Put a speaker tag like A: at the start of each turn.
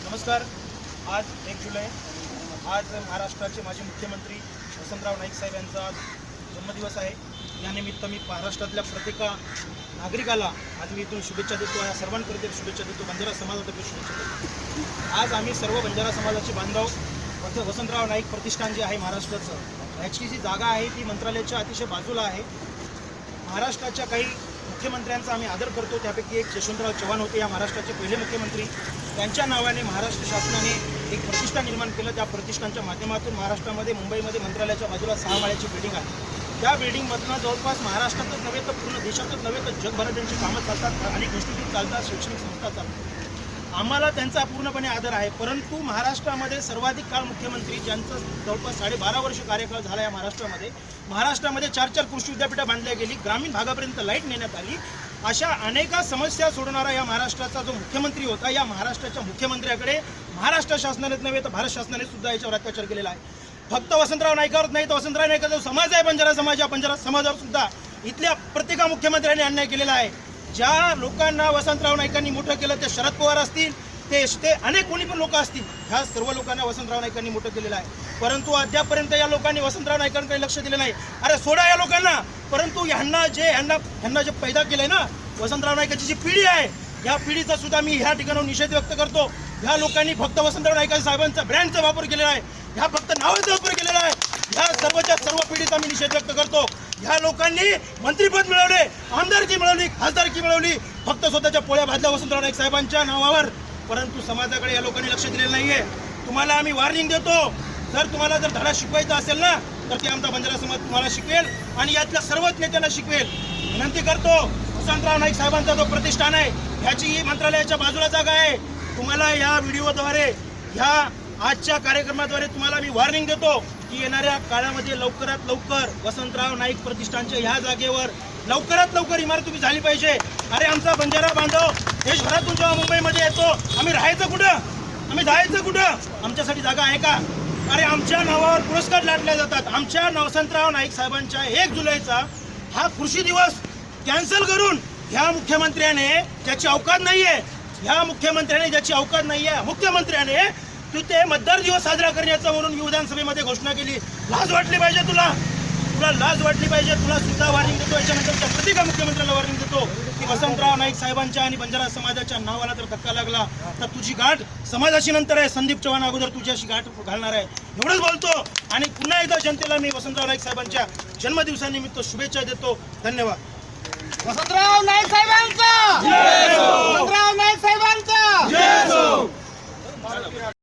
A: नमस्कार। आज 1 जुलै आज महाराष्ट्राचे माजी मुख्यमंत्री वसंतराव नाईक साहेब यांचा जन्मदिवस आहे। यानिमित्त मी महाराष्ट्रातल्या प्रत्येक नागरिकाला आज मी इथून शुभेच्छा देतो। या सर्वांकडे शुभेच्छा देतो, बंजारा समाजातर्फे शुभेच्छा देतो। आज आम्ही सर्व बंजारा समाजाचे बांधव वसंतराव नाईक प्रतिष्ठान जे आहे महाराष्ट्राचं, याची जी जागा आहे ती मंत्रालयाच्या अतिशय बाजूला आहे। महाराष्ट्राच्या काही मुख्यमंत्र्यांचा आम्ही आदर करतो, त्यापैकी एक यशवंतराव चव्हाण होते, या महाराष्ट्राचे पहिले मुख्यमंत्री। त्यांच्या नावाने महाराष्ट्र शासनाने एक प्रतिष्ठान निर्माण केलं। त्या प्रतिष्ठानच्या माध्यमातून महाराष्ट्रामध्ये मुंबईमध्ये मंत्रालयाच्या बाजूला 6 माळ्याची बिल्डिंग आहे। त्या बिल्डिंगमधनं जवळपास महाराष्ट्रातच नव्हे तर पूर्ण देशातच नव्हे तर जगभरात त्यांची कामं चालतात, अनेक गोष्टी चालतात, शैक्षणिक संस्था चालतात। आम्हाला त्यांचा पूर्णपणे आदर आहे। परंतु महाराष्ट्रामध्ये सर्वाधिक काळ मुख्यमंत्री ज्यांचं जवळपास 12.5 वर्ष कार्यकाळ झाला या महाराष्ट्रामध्ये 4 कृषी विद्यापीठं बांधल्या गेली, ग्रामीण भागापर्यंत लाईट नेण्यात आली। अशा अनेक समस्या सोडवणारा या महाराष्ट्राचा जो मुख्यमंत्री होता, या महाराष्ट्राच्या मुख्यमंत्र्याकडे महाराष्ट्र शासनानेच नव्हे तर भारत शासनाने सुद्धा याच्यावर अत्याचार केलेला आहे। फक्त वसंतराव नाईकावर नाही तर वसंतराव नाईकाचा जो समाज आहे बंजारा समाज, या बंजारा समाजावर सुद्धा इथल्या प्रत्येक मुख्यमंत्र्यांनी अन्याय केलेला आहे। ज्या लोकांना वसंतराव नाईकांनी मोठं केलं, ते शरद पवार असतील, ते अनेक कोणी पण लोक असतील, ह्या सर्व लोकांना वसंतराव नाईकांनी मोठं केलेलं आहे। परंतु अद्यापर्यंत या लोकांनी वसंतराव नाईकांकडे लक्ष दिलं नाही। अरे सोडा या लोकांना, परंतु ह्यांना जे पैदा केलंय ना वसंतराव नाईकांची जी पिढी आहे, या पिढीचा सुद्धा मी ह्या ठिकाणी निषेध व्यक्त करतो। ह्या लोकांनी फक्त वसंतराव नाईक साहेबांचा ब्रँडचा वापर केलेला आहे, ह्या फक्त नावाचा वापर केलेला आहे। ह्या सर्व पिढीचा मी निषेध व्यक्त करतो। ह्या लोकांनी मंत्रिपद मिळवले, आमदारकी मिळवली, खासदारकी मिळवली, फक्त स्वतःच्या पोळ्या भाजल्या वसंतराव नाईक साहेबांच्या नावावर, परंतु समाजाकडे या लोकांनी लक्ष दिलेलं नाहीये। तुम्हाला आम्ही वॉर्निंग देतो, तुम्हाला जर धडा शिकवायचा असेल ना तर ते आमचा बंजारा समाज तुम्हाला शिकवेल आणि यातल्या सर्वच नेत्यांना शिकवेल। विनंती करतो, वसंतराव नाईक साहेबांचा जो प्रतिष्ठान आहे ह्याची मंत्रालयाच्या बाजूला जागा आहे। तुम्हाला या व्हिडिओद्वारे, ह्या आजच्या कार्यक्रमाद्वारे तुम्हाला मी वॉर्निंग देतो की येणाऱ्या काळामध्ये लवकरात लवकर वसंतराव नाईक प्रतिष्ठानच्या ह्या जागेवर लवकरात लवकर इमारत तुम्ही झाली पाहिजे। अरे आमचा बंजारा बांधव देशभरातून जेव्हा मुंबईमध्ये येतो, आम्ही राहायचं कुठं, आम्ही जायचं कुठं, आमच्यासाठी जागा आहे का? अरे आमच्या नावावर पुरस्कार लाटले जातात। आमच्या वसंतराव नाईक साहेबांच्या 1 जुलैचा हा कृषी दिवस कॅन्सल करून ह्या मुख्यमंत्र्याने ज्याची अवकात नाहीये, मुख्यमंत्र्याने तिथे मतदार दिवस साजरा करण्याचा म्हणून विधानसभेमध्ये घोषणा केली। लाज वाटली पाहिजे तुला लाज वाटली पाहिजे। तुला सुद्धा वॉर्निंग देतो, याच्यानंतर प्रत्येक मुख्यमंत्र्याला वॉर्निंग देतो की वसंतराव नाईक साहेबांच्या आणि बंजारा समाजाच्या नावाला जर धक्का लागला तर तुझी गाठ समाजाशी नंतर आहे, संदीप चव्हाण अगोदर तुझ्याशी गाठ घालणार आहे। एवढंच बोलतो आणि पुन्हा एकदा जनतेला मी वसंतराव नाईक साहेबांच्या जन्मदिवसानिमित्त शुभेच्छा देतो। धन्यवाद।
B: वसंतराव नाईक साहेबांचा जय हो। वसंतराव नाईक साहेबांचा जय हो।